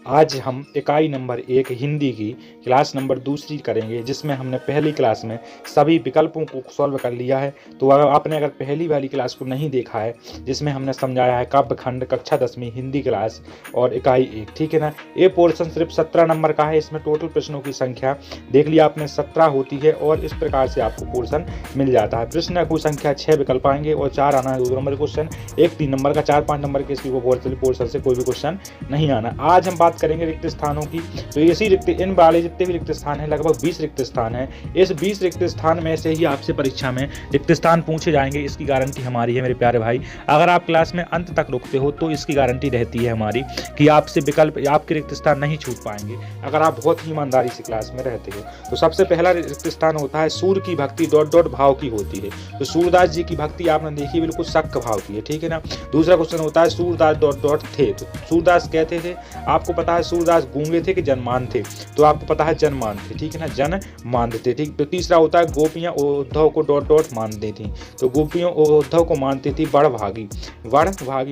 आज हम इकाई नंबर 1 हिंदी की क्लास नंबर 2 करेंगे, जिसमें हमने पहली क्लास में सभी विकल्पों को सॉल्व कर लिया है। तो अगर पहली वाली क्लास को नहीं देखा है, जिसमें हमने समझाया है काव्य खंड कक्षा 10वीं हिंदी क्लास और इकाई 1, ठीक है ना। ये पोर्शन सिर्फ 17 नंबर का है। इसमें टोटल प्रश्नों की संख्या देख लिया आपने 17 होती है और इस प्रकार से आपको पोर्शन मिल जाता है। प्रश्न की संख्या 6 विकल्प आएंगे और 4 आना है 2 नंबर क्वेश्चन, एक 3 नंबर का, 4-5 नंबर के इसकी पोर्शन से कोई भी क्वेश्चन नहीं आना। आज हम बात करेंगे रिक्त स्थानों की। तो इन वाले जितने भी रिक्त स्थान हैं, लगभग 20 रिक्त स्थान हैं। इस 20 रिक्त स्थान में से ही आपसे परीक्षा में रिक्त स्थान पूछे जाएंगे, इसकी गारंटी हमारी है मेरे प्यारे भाई। अगर आप क्लास में अंत तक रुकते हो तो इसकी गारंटी रहती है हमारी कि आपसे विकल्प आपके रिक्त स्थान नहीं छूट पाएंगे, अगर आप बहुत ही ईमानदारी से क्लास में रहते हो। तो सबसे पहला रिक्त स्थान होता है सूर्य की भक्ति ... भाव की होती है। तो सूरदास जी की भक्ति आपने देखी, बिल्कुल शक भाव की है, ठीक है ना। दूसरा क्वेश्चन होता है सूरदास ... थे। तो सूरदास कहते थे, आपको पता है सूरदास गूंगे थे कि जनमान थे, तो आपको पता है जनमान थे, ठीक है ना, जन मानते थे, ठीक। तो तीसरा होता है गोपियां उद्धव को ... मानती थी। तो गोपियों उद्धव को मानती थी बड़भागी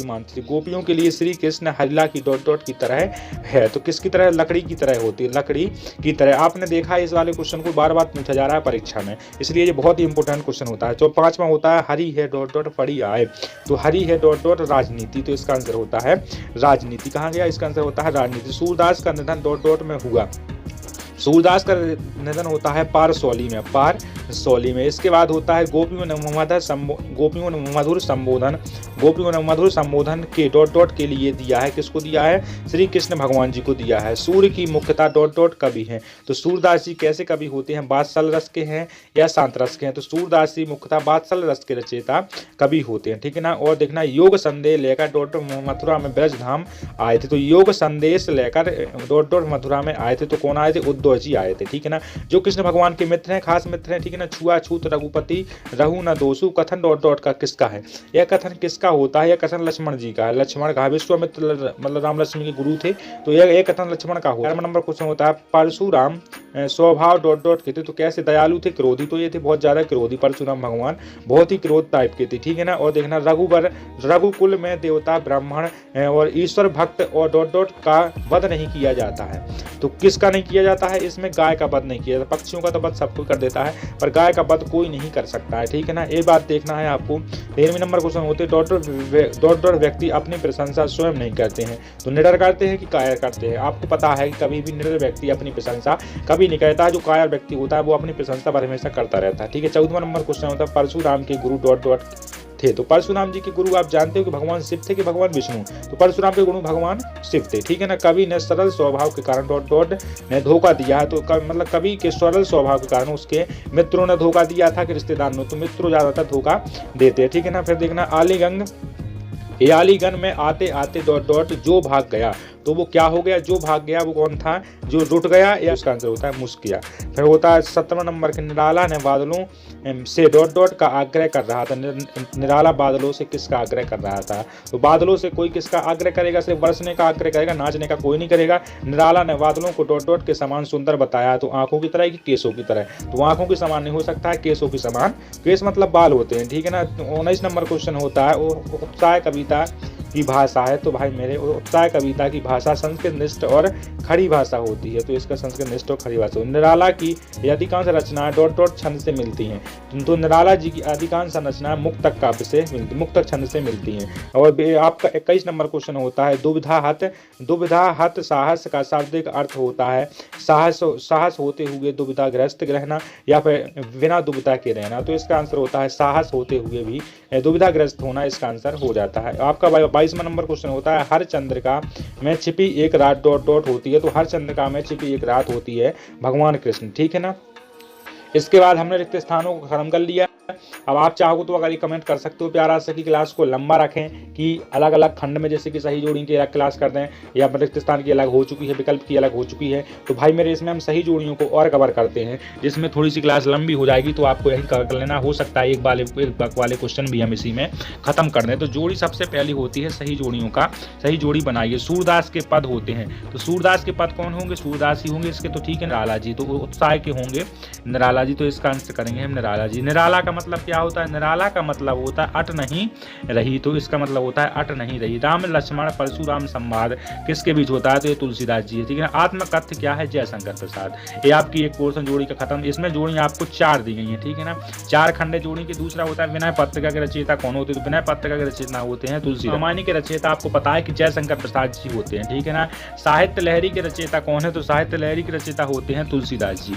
मानती थी। गोपियों के लिए श्री कृष्ण हरिला की ... की तरह है। तो किसकी तरह? लकड़ी की तरह होती है, लकड़ी की तरह। आपने देखा है इस वाले क्वेश्चन को बार बार पूछा जा रहा है परीक्षा में, इसलिए ये बहुत ही इंपॉर्टेंट क्वेश्चन होता है। तो पांचवा होता है हरि है ... पड़ी आए। तो हरि है ... राजनीति। तो इसका आंसर होता है राजनीति। कहाँ गया? इसका आंसर होता है राजनीति। सूरदास का निधन ... में हुआ। सूरदास का निधन होता है पारसौली में। इसके बाद होता है गोपियों ने मधुर संबोधन के ... के लिए दिया है। किसको दिया है? श्री कृष्ण भगवान जी को दिया है। सूर्य की मुख्यता ... कवि हैं। तो सूरदास जी कैसे कवि होते हैं? वात्सल रस के हैं या शांत रस के हैं? तो सूरदास जी मुख्यता वात्सल रस के रचयिता कवि होते हैं, ठीक है ना। और देखना, योग संदेश लेकर ... मथुरा में ब्रज धाम आए थे। तो योग संदेश लेकर ... मथुरा में आए थे। तो कौन आए थे? उद्धव जी आए थे, ठीक है ना, जो कृष्ण भगवान के मित्र हैं, खास मित्र हैं, ठीक है ना। छुआछूत रघुपति रहु न दोषु कथन ... का किसका है? यह कथन किसका होता है? यह कथन लक्ष्मण जी का है। लक्ष्मण का, विश्वामित्र मतलब राम लक्ष्मण के गुरु थे, तो यह कथन लक्ष्मण का होता है। नंबर क्वेश्चन होता है परशुराम स्वभाव ... के थे। तो कैसे? दयालु थे, क्रोधी। तो ये थे बहुत ज्यादा क्रोधी, परशुराम भगवान बहुत ही क्रोध टाइप के थे, ठीक है ना। और देखना, रघुकुल में देवता ब्राह्मण और ईश्वर भक्त और ... का वध नहीं किया जाता है। तो किसका नहीं किया जाता है? इसमें गाय का वध नहीं किया जाता। पक्षियों का तो वध सब कोई कर देता है, पर गाय का वध कोई नहीं कर सकता है, ठीक है ना। ये बात देखना है आपको। 13वें नंबर क्वेश्चन होते हैं व्यक्ति अपनी प्रशंसा स्वयं नहीं करते हैं। तो निडर करते हैं कि कायर करते हैं? आपको पता है कि कभी भी निडर व्यक्ति अपनी प्रशंसा कभी नहीं करता है। जो कायर व्यक्ति होता है वो अपनी प्रशंसा पर हमेशा करता रहता है, ठीक है। 14वां नंबर क्वेश्चन होता है परशुराम के गुरु ... थे। तो परशुराम जी के गुरु आप जानते हो कि भगवान शिव थे कि भगवान विष्णु? तो परशुराम के गुरु भगवान शिव थे, ठीक है ना। कवि ने सरल स्वभाव के कारण ... ने धोखा दिया है। तो मतलब कवि के सरल स्वभाव के कारण उसके मित्रों ने धोखा दिया था कि रिश्तेदार ने? तो मित्रों ज्यादातर धोखा देते हैं, ठीक है ना। फिर देखना, अलीगंज में आते आते ... जो भाग गया। तो वो क्या हो गया? जो भाग गया वो कौन था? जो रुट गया, या उसका आंसर होता है मुस्किया। फिर होता है 17वां नंबर के निराला ने बादलों से ... का आग्रह कर रहा था। निराला बादलों से किसका आग्रह कर रहा था? तो बादलों से कोई किसका आग्रह करेगा? सिर्फ बरसने का आग्रह करेगा, नाचने का कोई नहीं करेगा। निराला ने बादलों को ... के समान सुंदर बताया। तो आंखों की तरह कि केसों की तरह? तो आंखों के समान नहीं हो सकता है, केसों के समान। केस मतलब बाल होते हैं, ठीक है ना। 19 नंबर क्वेश्चन होता है उत्साह कविता की भाषा है। तो भाई मेरे, उत्साह कविता की भाषा संस्कृत निष्ठ और खड़ी भाषा होती है। तो इसका संस्कृत निष्ठ और खड़ी भाषा। निराला की अधिकांश रचनाएं ... छंद से मिलती हैं। तो निराला जी की अधिकांश रचनाएं मुक्तक काव्य से मिलती, मुक्तक छंद से मिलती हैं। और आपका 21 नंबर क्वेश्चन होता है दुविधा हत साहस का शाब्दिक अर्थ होता है साहस होते हुए दुविधाग्रस्त रहना या फिर बिना दुविधा के रहना। तो इसका आंसर होता है साहस होते हुए भी दुविधाग्रस्त होना, इसका आंसर हो जाता है। आपका 22वां नंबर क्वेश्चन होता है हर चंद्रिका में छिपी एक रात ... होती है। तो हर चंद्रिका में छिपी एक रात होती है भगवान कृष्ण, ठीक है ना। इसके बाद हमने रिक्त स्थानों को खत्म कर लिया। अब आप चाहो तो अगर ये कमेंट कर सकते हो प्यारा सा कि क्लास को लंबा रखें कि अलग अलग खंड में, जैसे कि सही जोड़ी की अलग क्लास कर दें या रिक्त स्थान की अलग हो चुकी है, विकल्प की अलग हो चुकी है। तो भाई मेरे इसमें हम सही जोड़ियों को और कवर करते हैं, जिसमें थोड़ी सी क्लास लंबी हो जाएगी। तो आपको यही कवर कर लेना, हो सकता है एक वाले क्वेश्चन भी हम इसी में खत्म कर दें। तो जोड़ी सबसे पहली होती है सही जोड़ियों का, सही जोड़ी बनाइए। सूरदास के पद होते हैं। तो सूरदास के पद कौन होंगे? सूरदास ही होंगे इसके, तो ठीक है। निराला जी, तो उत्साह के होंगे निराला निराला जी, तो इसका आंसर करेंगे हम निराला जी। निराला का मतलब क्या होता है? निराला का मतलब होता है अट नहीं रही, तो इसका मतलब होता है अट नहीं रही। राम लक्ष्मण परशुराम संवाद किसके बीच होता है? तो ये तुलसीदास जी है, ठीक है ना। आत्मकथ्य क्या है? जयशंकर प्रसाद। ये आपकी एक पोर्शन जोड़ी का खत्म। इसमें जोड़ी आपको 4 दी गई है, ठीक है ना। 4 खंडे जोड़ी के। दूसरा होता है विनय पत्रिका के रचयिता कौन होते हैं? तो विनय पत्रिका के रचयिता होते हैं तुलसीदास। रामायण के रचयिता आपको पता है कि जयशंकर प्रसाद जी होते हैं, ठीक है ना। साहित्य लहरी के रचयिता कौन है? तो साहित्य लहरी के रचयिता होते हैं तुलसीदास जी।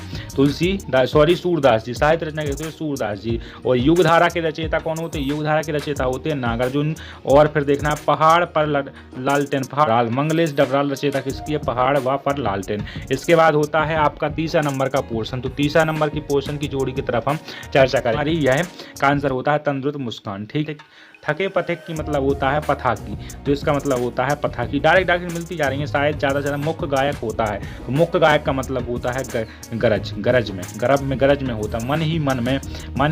सूरदास जी। साहित्य रचना के होते सूरदास जी। और युगधारा के रचयिता कौन होते हैं? युगधारा के रचयिता होते हैं नागार्जुन। और फिर देखना पहाड़ पर लालटेन, पहाड़ मंगलेश डबराल रचयिता किसकी है? पहाड़ व पर लालटेन। इसके बाद होता है आपका तीसरा नंबर का पोर्शन। तो तीसरा नंबर की पोर्शन की जोड़ी की तरफ हम चर्चा करें। हमारी यह का आंसर होता है तंद्रुत मुस्कान, ठीक है। थके पथिक की मतलब होता है पथाकी, तो इसका मतलब होता है पथाकी। डायरेक्ट मिलती जा रही है। शायद ज़्यादा से ज़्यादा मुख्य गायक होता है, तो मुख्य गायक का मतलब होता है गरज, गरज में होता है। मन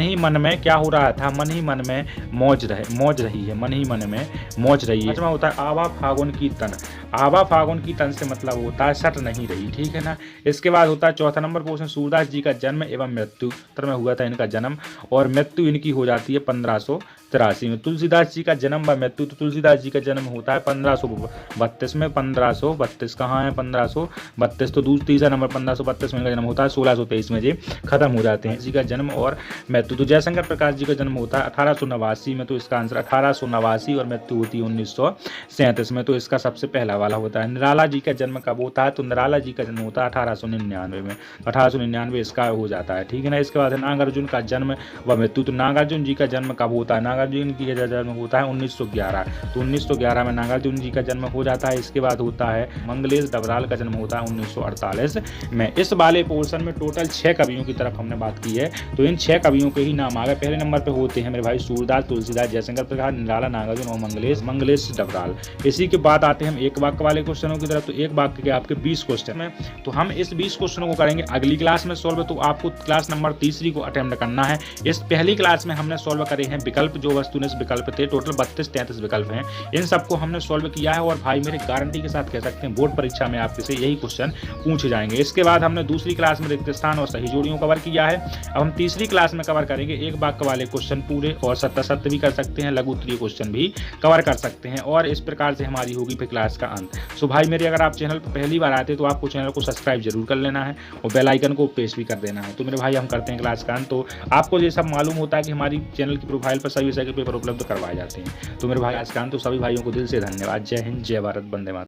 ही मन में क्या हो रहा था? मन ही मन में मौज रही है, मन ही मन में मौज रही है। पांचवा होता है आवा फागुन की तन। आवा फागुन की तन से मतलब होता है सट नहीं रही, ठीक है ना। इसके बाद होता है चौथा नंबर पोर्शन सूरदास जी का जन्म एवं मृत्यु। उत्तर में हुआ था इनका जन्म और मृत्यु इनकी हो जाती है 1583 में। तुलसीदास जी का जन्म व मृत्यु, तो तुलसीदास जी का जन्म होता है 1532 में। 1532 कहाँ है? 1532, तो तीसरा नंबर 1532 में इनका जन्म होता है। 1623 में ये खत्म हो जाते हैं जी का जन्म और मृत्यु। तो जयशंकर प्रकाश जी का जन्म होता है 1889 में, तो इसका आंसर 1889 और मृत्यु होती है 1937 में, तो इसका सबसे पहला वाला होता है। निराला जी का जन्म कब होता है? तो निराला जी का जन्म होता है 1899 में। 1899 इसका हो जाता है, ठीक है ना। इसके बाद नागार्जुन का जन्म व मृत्यु, तो नागार्जुन जी का जन्म कब होता है? नागार्जुन जी का जन्म होता है 1911, तो 1911 में नागार्जुन जी का जन्म हो जाता है। इसके बाद होता है मंगलेश डबराल का जन्म होता है 1948 में। इस वाले पोर्शन में टोटल 6 कवियों की तरफ हमने बात की है, तो इन 6 कवियों के ही नाम आ गए। पहले नंबर पे होते हैं मेरे भाई सूरदास, तुलसीदास, जयशंकर प्रसाद, निराला, नागार्जुन और मंगलेश डबराल। इसी के बाद आते हैं हम एक वाक्य वाले क्वेश्चनों की तरफ। तो एक वाक्य के आपके 20 क्वेश्चन है, तो हम इस 20 क्वेश्चनों को करेंगे अगली क्लास में सॉल्व। तो आपको क्लास नंबर 3 को अटेम्प्ट करना है। इस पहली क्लास में हमने सॉल्व करे हैं विकल्प, जो वस्तुनिष्ठ विकल्प थे, टोटल 32-33 विकल्प हैं। इन सबको हमने सॉल्व किया है और भाई मेरे गारंटी के साथ कह सकते हैं बोर्ड परीक्षा में आपके से यही क्वेश्चन पूछे जाएंगे। इसके बाद हमने दूसरी क्लास में रिक्त स्थान और सही जोड़ियों कवर किया है। अब हम तीसरी क्लास में कवर करेंगे एक वाक्य वाले क्वेश्चन पूरे, और सत्य भी कर सकते हैं, लघु उत्तरीय क्वेश्चन भी कवर कर सकते हैं। और इस प्रकार से हमारी होगी फिर क्लास का अंत। सो भाई मेरे अगर आप चैनल पर पहली बार आते तो आपको चैनल को सब्सक्राइब जरूर कर लेना है और बेल आइकन को प्रेस भी कर देना है। तो मेरे भाई हम करते हैं क्लास का अंत। तो आपको ये सब मालूम होता है कि हमारी चैनल की प्रोफाइल पर सभी विषय के पेपर उपलब्ध करवाए जाते हैं। तो मेरे भाई आज का अंत। तो सभी भाइयों को दिल से धन्यवाद। जय हिंद, जय भारत, वंदे मातरम।